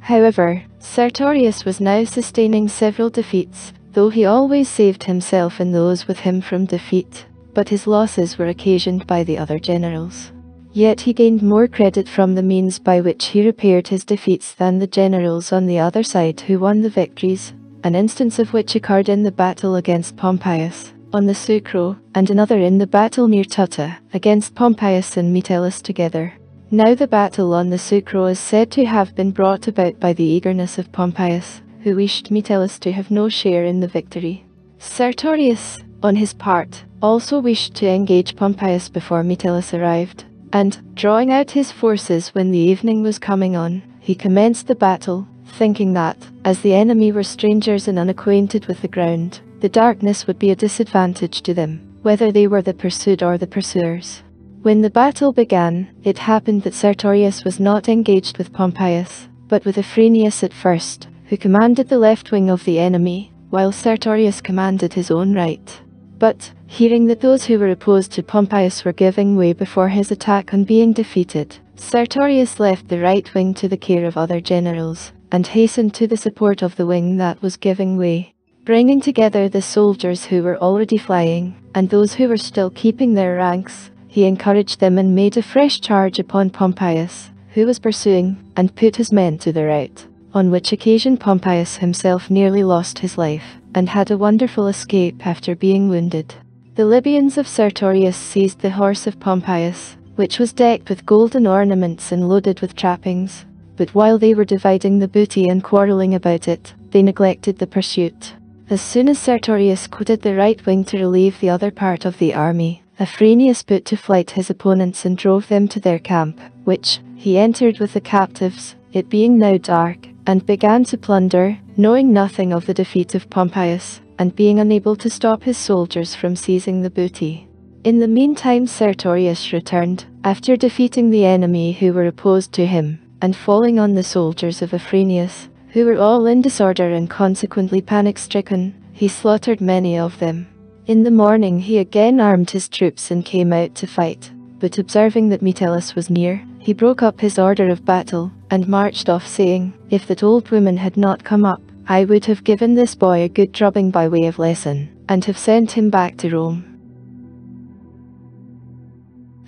However, Sertorius was now sustaining several defeats, though he always saved himself and those with him from defeat. But his losses were occasioned by the other generals. Yet he gained more credit from the means by which he repaired his defeats than the generals on the other side who won the victories, an instance of which occurred in the battle against Pompeius, on the Sucro, and another in the battle near Tutta, against Pompeius and Metellus together. Now the battle on the Sucro is said to have been brought about by the eagerness of Pompeius, who wished Metellus to have no share in the victory. Sertorius, on his part, also wished to engage Pompeius before Metellus arrived, and, drawing out his forces when the evening was coming on, he commenced the battle, thinking that, as the enemy were strangers and unacquainted with the ground, the darkness would be a disadvantage to them, whether they were the pursued or the pursuers. When the battle began, it happened that Sertorius was not engaged with Pompeius, but with Eumenes at first, who commanded the left wing of the enemy, while Sertorius commanded his own right. But, hearing that those who were opposed to Pompeius were giving way before his attack on being defeated, Sertorius left the right wing to the care of other generals, and hastened to the support of the wing that was giving way. Bringing together the soldiers who were already flying, and those who were still keeping their ranks, he encouraged them and made a fresh charge upon Pompeius, who was pursuing, and put his men to the rout, on which occasion Pompeius himself nearly lost his life, and had a wonderful escape after being wounded. The Libyans of Sertorius seized the horse of Pompeius, which was decked with golden ornaments and loaded with trappings, but while they were dividing the booty and quarrelling about it, they neglected the pursuit. As soon as Sertorius quitted the right wing to relieve the other part of the army, Eumenes put to flight his opponents and drove them to their camp, which he entered with the captives, it being now dark, and began to plunder, knowing nothing of the defeat of Pompeius, and being unable to stop his soldiers from seizing the booty. In the meantime Sertorius returned, after defeating the enemy who were opposed to him, and falling on the soldiers of Eumenes, who were all in disorder and consequently panic-stricken, he slaughtered many of them. In the morning he again armed his troops and came out to fight, but observing that Metellus was near, he broke up his order of battle, and marched off saying, "If that old woman had not come up, I would have given this boy a good drubbing by way of lesson, and have sent him back to Rome."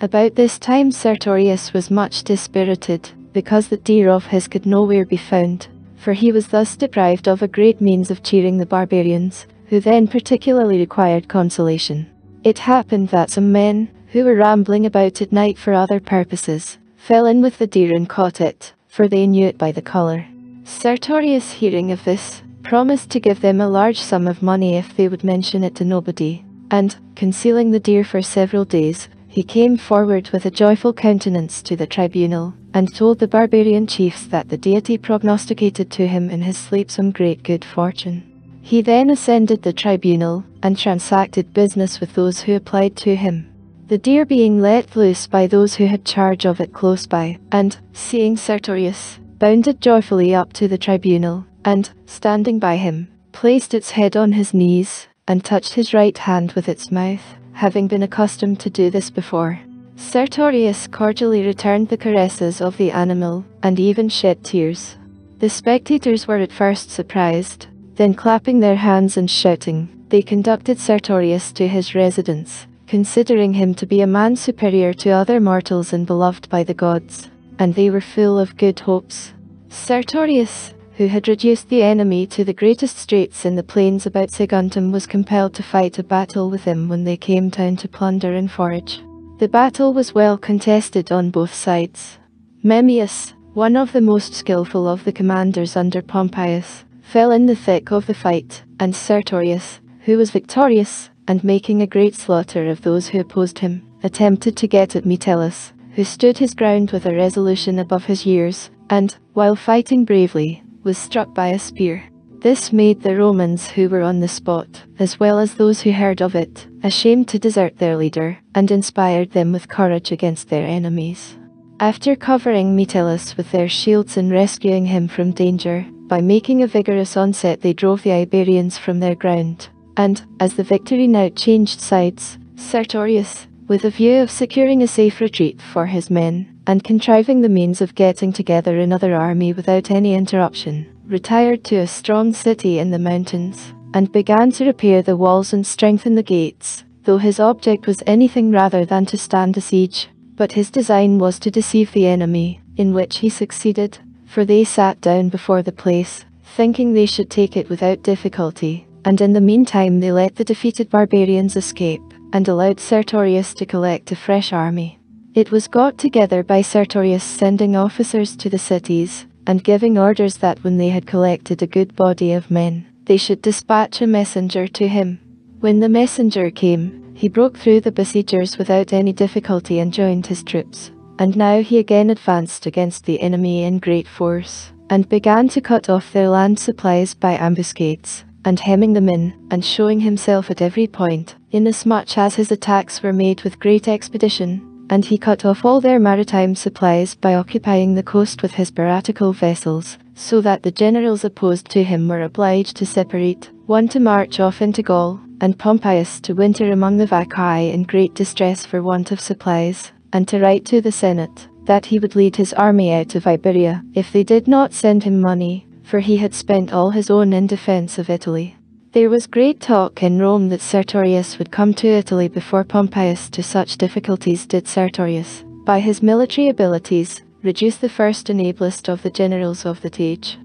About this time Sertorius was much dispirited, because that deer of his could nowhere be found, for he was thus deprived of a great means of cheering the barbarians, who then particularly required consolation. It happened that some men, who were rambling about at night for other purposes, fell in with the deer and caught it, for they knew it by the colour. Sertorius, hearing of this, promised to give them a large sum of money if they would mention it to nobody, and, concealing the deer for several days, he came forward with a joyful countenance to the tribunal, and told the barbarian chiefs that the deity prognosticated to him in his sleep some great good fortune. He then ascended the tribunal, and transacted business with those who applied to him. The deer being let loose by those who had charge of it close by, and, seeing Sertorius, bounded joyfully up to the tribunal, and, standing by him, placed its head on his knees, and touched his right hand with its mouth, having been accustomed to do this before. Sertorius cordially returned the caresses of the animal, and even shed tears. The spectators were at first surprised, then clapping their hands and shouting, they conducted Sertorius to his residence, considering him to be a man superior to other mortals and beloved by the gods, and they were full of good hopes. Sertorius, who had reduced the enemy to the greatest straits in the plains about Saguntum, was compelled to fight a battle with him when they came down to plunder and forage. The battle was well contested on both sides. Memmius, one of the most skillful of the commanders under Pompeius, fell in the thick of the fight, and Sertorius, who was victorious, and making a great slaughter of those who opposed him, attempted to get at Metellus, who stood his ground with a resolution above his years, and, while fighting bravely, was struck by a spear. This made the Romans who were on the spot, as well as those who heard of it, ashamed to desert their leader, and inspired them with courage against their enemies. After covering Metellus with their shields and rescuing him from danger, by making a vigorous onset they drove the Iberians from their ground, and, as the victory now changed sides, Sertorius, with a view of securing a safe retreat for his men, and contriving the means of getting together another army without any interruption, retired to a strong city in the mountains, and began to repair the walls and strengthen the gates, though his object was anything rather than to stand a siege, but his design was to deceive the enemy, in which he succeeded, for they sat down before the place, thinking they should take it without difficulty, and in the meantime they let the defeated barbarians escape, and allowed Sertorius to collect a fresh army. It was got together by Sertorius sending officers to the cities, and giving orders that when they had collected a good body of men, they should dispatch a messenger to him. When the messenger came, he broke through the besiegers without any difficulty and joined his troops. And now he again advanced against the enemy in great force, and began to cut off their land supplies by ambuscades, and hemming them in, and showing himself at every point, inasmuch as his attacks were made with great expedition. And he cut off all their maritime supplies by occupying the coast with his piratical vessels, so that the generals opposed to him were obliged to separate, one to march off into Gaul, and Pompeius to winter among the Vaccii in great distress for want of supplies, and to write to the Senate, that he would lead his army out of Iberia, if they did not send him money, for he had spent all his own in defense of Italy. There was great talk in Rome that Sertorius would come to Italy before Pompeius. To such difficulties did Sertorius, by his military abilities, reduce the first and ablest of the generals of that age.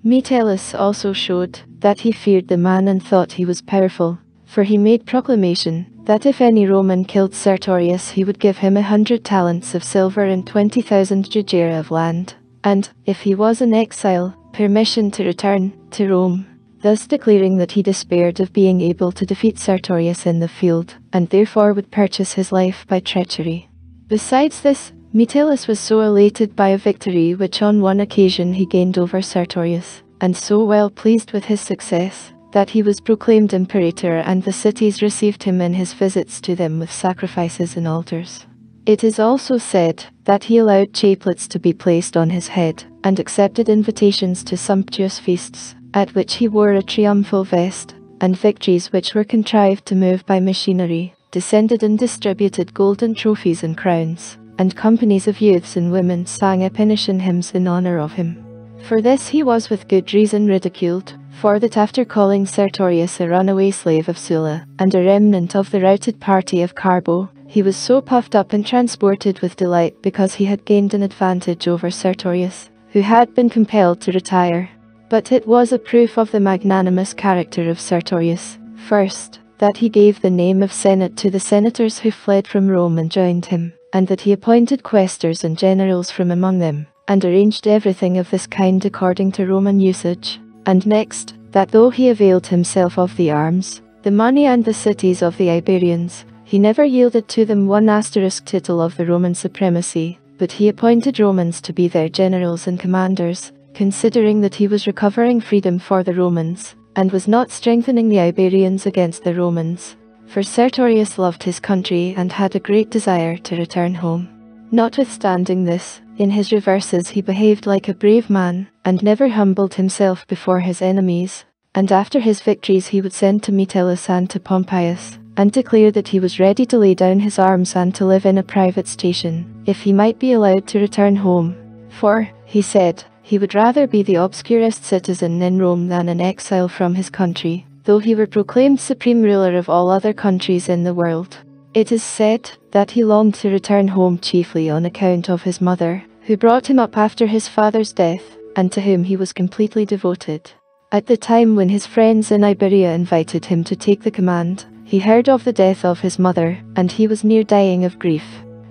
Metellus also showed that he feared the man and thought he was powerful, for he made proclamation that if any Roman killed Sertorius he would give him 100 talents of silver and 20,000 jugera of land, and, if he was in exile, permission to return to Rome, thus declaring that he despaired of being able to defeat Sertorius in the field, and therefore would purchase his life by treachery. Besides this, Metellus was so elated by a victory which on one occasion he gained over Sertorius, and so well pleased with his success, that he was proclaimed imperator, and the cities received him in his visits to them with sacrifices and altars. It is also said that he allowed chaplets to be placed on his head, and accepted invitations to sumptuous feasts, at which he wore a triumphal vest, and victories which were contrived to move by machinery, descended and distributed golden trophies and crowns, and companies of youths and women sang Epenician hymns in honor of him. For this he was with good reason ridiculed, for that after calling Sertorius a runaway slave of Sulla, and a remnant of the routed party of Carbo, he was so puffed up and transported with delight because he had gained an advantage over Sertorius, who had been compelled to retire. But it was a proof of the magnanimous character of Sertorius, first, that he gave the name of Senate to the senators who fled from Rome and joined him, and that he appointed quaestors and generals from among them, and arranged everything of this kind according to Roman usage. And next, that though he availed himself of the arms, the money and the cities of the Iberians, he never yielded to them one asterisk tittle of the Roman supremacy, but he appointed Romans to be their generals and commanders, considering that he was recovering freedom for the Romans, and was not strengthening the Iberians against the Romans. For Sertorius loved his country and had a great desire to return home. Notwithstanding this, in his reverses he behaved like a brave man, and never humbled himself before his enemies, and after his victories he would send to Metellus and to Pompeius, and declare that he was ready to lay down his arms and to live in a private station, if he might be allowed to return home. For, he said, he would rather be the obscurest citizen in Rome than an exile from his country, though he were proclaimed supreme ruler of all other countries in the world. It is said that he longed to return home chiefly on account of his mother, who brought him up after his father's death, and to whom he was completely devoted. At the time when his friends in Iberia invited him to take the command, he heard of the death of his mother, and he was near dying of grief.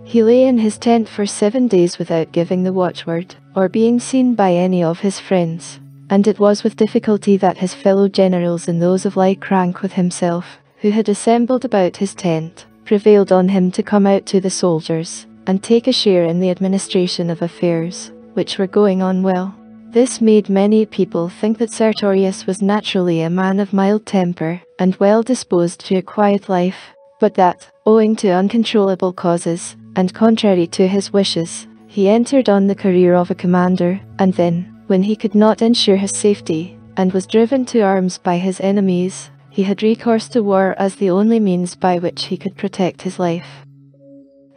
He lay in his tent for 7 days without giving the watchword, or being seen by any of his friends, and it was with difficulty that his fellow generals and those of like rank with himself, who had assembled about his tent, prevailed on him to come out to the soldiers, and take a share in the administration of affairs, which were going on well. This made many people think that Sertorius was naturally a man of mild temper, and well disposed to a quiet life, but that, owing to uncontrollable causes, and contrary to his wishes, he entered on the career of a commander, and then, when he could not ensure his safety, and was driven to arms by his enemies, he had recourse to war as the only means by which he could protect his life.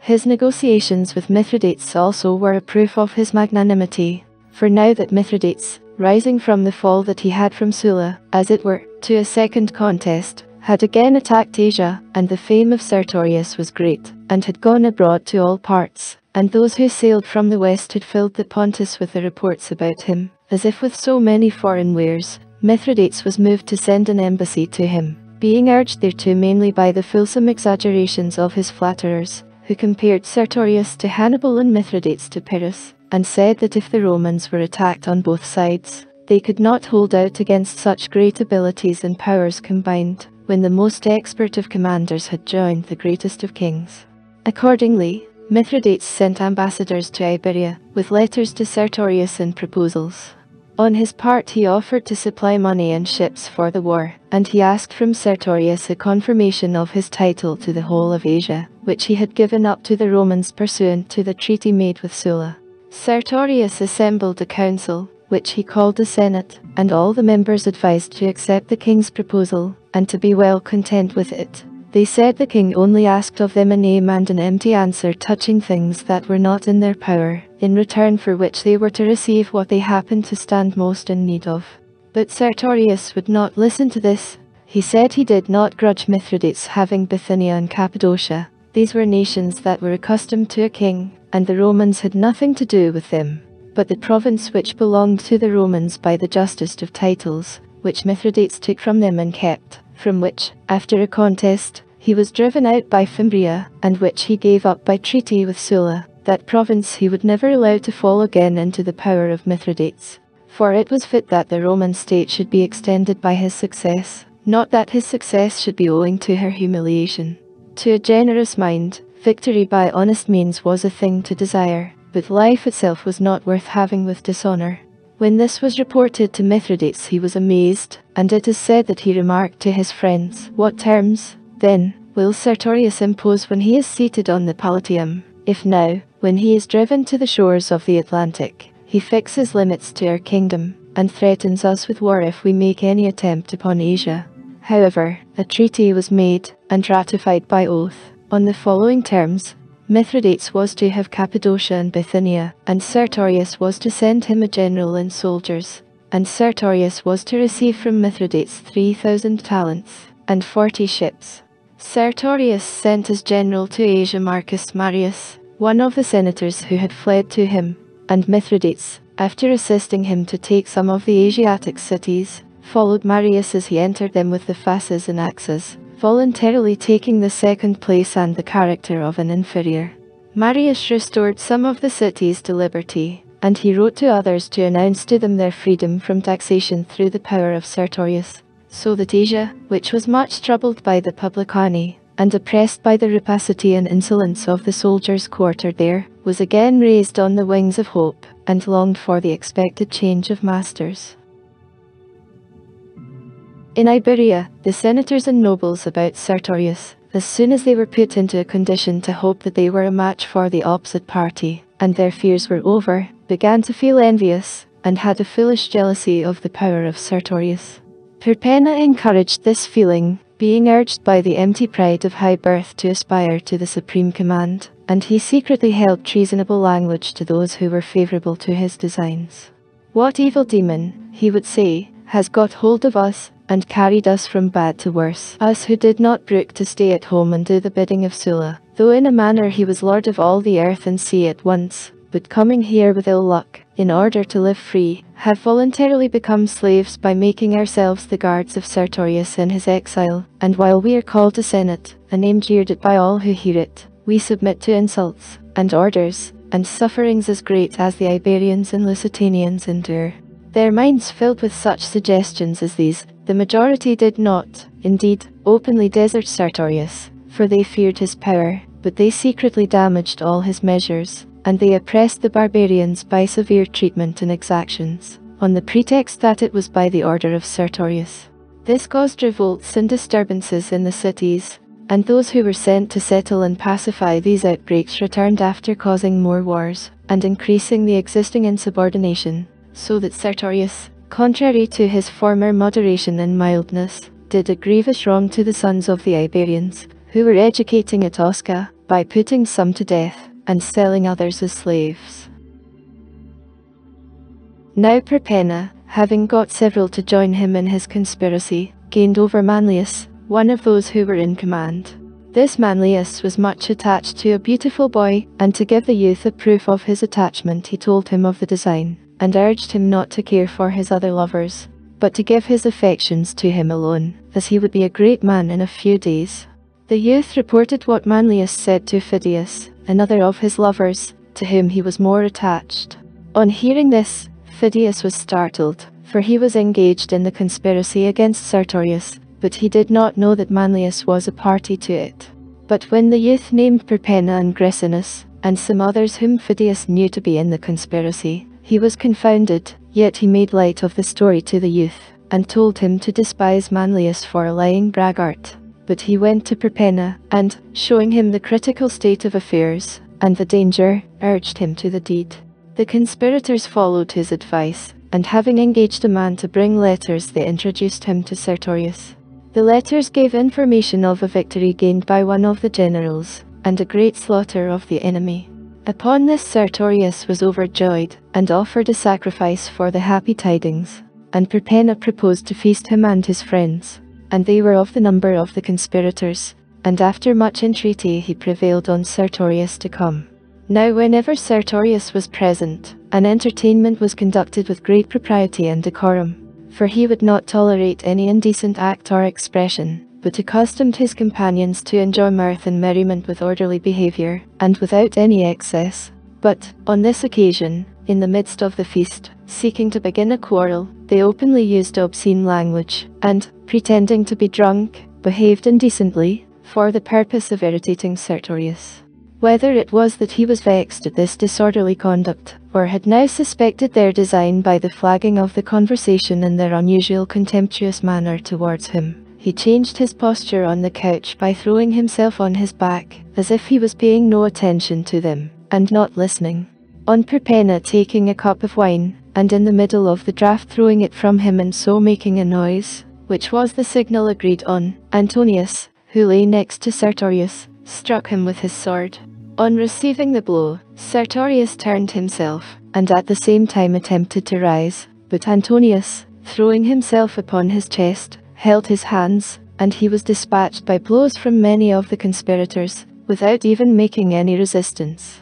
His negotiations with Mithridates also were a proof of his magnanimity, for now that Mithridates, rising from the fall that he had from Sulla, as it were, to a second contest, had again attacked Asia, and the fame of Sertorius was great, and had gone abroad to all parts, and those who sailed from the west had filled the Pontus with the reports about him, as if with so many foreign wares, Mithridates was moved to send an embassy to him, being urged thereto mainly by the fulsome exaggerations of his flatterers, who compared Sertorius to Hannibal and Mithridates to Pyrrhus, and said that if the Romans were attacked on both sides, they could not hold out against such great abilities and powers combined, when the most expert of commanders had joined the greatest of kings. Accordingly, Mithridates sent ambassadors to Iberia, with letters to Sertorius and proposals. On his part, he offered to supply money and ships for the war, and he asked from Sertorius a confirmation of his title to the whole of Asia, which he had given up to the Romans pursuant to the treaty made with Sulla. Sertorius assembled a council, which he called the Senate, and all the members advised to accept the king's proposal, and to be well content with it. They said the king only asked of them a name and an empty answer touching things that were not in their power, in return for which they were to receive what they happened to stand most in need of. But Sertorius would not listen to this. He said he did not grudge Mithridates having Bithynia and Cappadocia. These were nations that were accustomed to a king, and the Romans had nothing to do with them. But the province which belonged to the Romans by the justest of titles, which Mithridates took from them and kept, from which, after a contest, he was driven out by Fimbria, and which he gave up by treaty with Sulla, that province he would never allow to fall again into the power of Mithridates. For it was fit that the Roman state should be extended by his success, not that his success should be owing to her humiliation. To a generous mind, victory by honest means was a thing to desire, but life itself was not worth having with dishonor. When this was reported to Mithridates, he was amazed, and it is said that he remarked to his friends, "What terms, then, will Sertorius impose when he is seated on the Palatium, if now, when he is driven to the shores of the Atlantic, he fixes limits to our kingdom, and threatens us with war if we make any attempt upon Asia?" However, a treaty was made, and ratified by oath, on the following terms. Mithridates was to have Cappadocia and Bithynia, and Sertorius was to send him a general and soldiers, and Sertorius was to receive from Mithridates 3,000 talents, and 40 ships. Sertorius sent as general to Asia Marcus Marius, one of the senators who had fled to him, and Mithridates, after assisting him to take some of the Asiatic cities, followed Marius as he entered them with the fasces and axes, voluntarily taking the second place and the character of an inferior. Marius restored some of the cities to liberty, and he wrote to others to announce to them their freedom from taxation through the power of Sertorius, so that Asia, which was much troubled by the Publicani, and oppressed by the rapacity and insolence of the soldiers quartered there, was again raised on the wings of hope, and longed for the expected change of masters. In Iberia, the senators and nobles about Sertorius, as soon as they were put into a condition to hope that they were a match for the opposite party, and their fears were over, began to feel envious, and had a foolish jealousy of the power of Sertorius. Perpenna encouraged this feeling, being urged by the empty pride of high birth to aspire to the supreme command, and he secretly held treasonable language to those who were favourable to his designs. "What evil demon," he would say, "has got hold of us, and carried us from bad to worse, us who did not brook to stay at home and do the bidding of Sulla, though in a manner he was lord of all the earth and sea at once, but coming here with ill luck, in order to live free, have voluntarily become slaves by making ourselves the guards of Sertorius in his exile, and while we are called a senate, a name jeered at by all who hear it, we submit to insults, and orders, and sufferings as great as the Iberians and Lusitanians endure." Their minds filled with such suggestions as these, the majority did not, indeed, openly desert Sertorius, for they feared his power, but they secretly damaged all his measures, and they oppressed the barbarians by severe treatment and exactions, on the pretext that it was by the order of Sertorius. This caused revolts and disturbances in the cities, and those who were sent to settle and pacify these outbreaks returned after causing more wars, and increasing the existing insubordination, so that Sertorius, contrary to his former moderation and mildness, did a grievous wrong to the sons of the Iberians, who were educating at Osca, by putting some to death, and selling others as slaves. Now Perpenna, having got several to join him in his conspiracy, gained over Manlius, one of those who were in command. This Manlius was much attached to a beautiful boy, and to give the youth a proof of his attachment he told him of the design, and urged him not to care for his other lovers, but to give his affections to him alone, as he would be a great man in a few days. The youth reported what Manlius said to Phidias, another of his lovers, to whom he was more attached. On hearing this, Phidias was startled, for he was engaged in the conspiracy against Sertorius, but he did not know that Manlius was a party to it. But when the youth named Perpenna and Graecinus, and some others whom Phidias knew to be in the conspiracy, he was confounded, yet he made light of the story to the youth, and told him to despise Manlius for a lying braggart. But he went to Perpenna, and, showing him the critical state of affairs, and the danger, urged him to the deed. The conspirators followed his advice, and having engaged a man to bring letters, they introduced him to Sertorius. The letters gave information of a victory gained by one of the generals, and a great slaughter of the enemy. Upon this Sertorius was overjoyed, and offered a sacrifice for the happy tidings, and Perpenna proposed to feast him and his friends, and they were of the number of the conspirators, and after much entreaty he prevailed on Sertorius to come. Now whenever Sertorius was present, an entertainment was conducted with great propriety and decorum, for he would not tolerate any indecent act or expression, but accustomed his companions to enjoy mirth and merriment with orderly behavior, and without any excess. But, on this occasion, in the midst of the feast, seeking to begin a quarrel, they openly used obscene language, and, pretending to be drunk, behaved indecently, for the purpose of irritating Sertorius. Whether it was that he was vexed at this disorderly conduct, or had now suspected their design by the flagging of the conversation and their unusual contemptuous manner towards him, he changed his posture on the couch by throwing himself on his back, as if he was paying no attention to them, and not listening. On Perpenna taking a cup of wine, and in the middle of the draught throwing it from him and so making a noise, which was the signal agreed on, Antonius, who lay next to Sertorius, struck him with his sword. On receiving the blow, Sertorius turned himself, and at the same time attempted to rise, but Antonius, throwing himself upon his chest, held his hands, and he was dispatched by blows from many of the conspirators, without even making any resistance.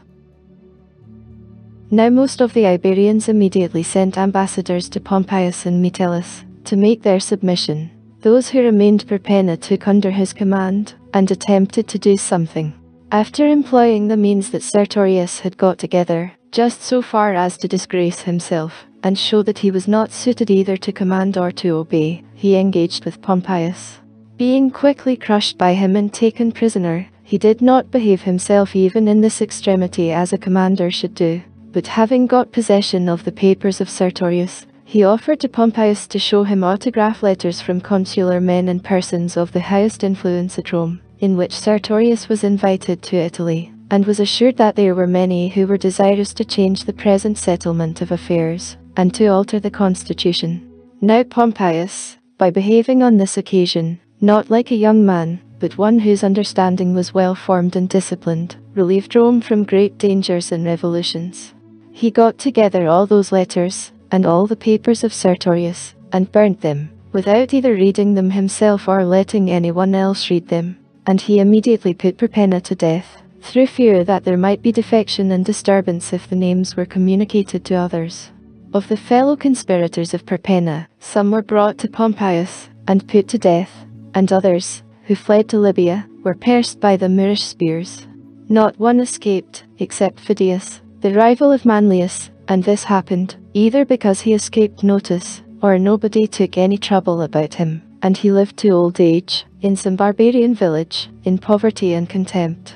Now most of the Iberians immediately sent ambassadors to Pompeius and Metellus, to make their submission. Those who remained Perpenna took under his command, and attempted to do something. After employing the means that Sertorius had got together, just so far as to disgrace himself, and show that he was not suited either to command or to obey, he engaged with Pompeius. Being quickly crushed by him and taken prisoner, he did not behave himself even in this extremity as a commander should do, but having got possession of the papers of Sertorius, he offered to Pompeius to show him autograph letters from consular men and persons of the highest influence at Rome, in which Sertorius was invited to Italy, and was assured that there were many who were desirous to change the present settlement of affairs, and to alter the constitution. Now Pompeius, by behaving on this occasion, not like a young man, but one whose understanding was well formed and disciplined, relieved Rome from great dangers and revolutions. He got together all those letters, and all the papers of Sertorius, and burnt them, without either reading them himself or letting anyone else read them. And he immediately put Perpenna to death, through fear that there might be defection and disturbance if the names were communicated to others. Of the fellow conspirators of Perpenna, some were brought to Pompeius, and put to death, and others, who fled to Libya, were pierced by the Moorish spears. Not one escaped, except Phidias, the rival of Manlius, and this happened, either because he escaped notice, or nobody took any trouble about him, and he lived to old age, in some barbarian village, in poverty and contempt.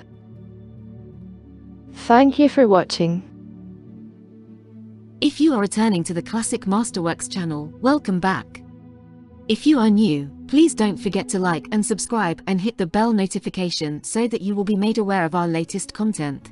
Thank you for watching. If you are returning to the Classic Masterworks channel, welcome back. If you are new, please don't forget to like and subscribe and hit the bell notification so that you will be made aware of our latest content.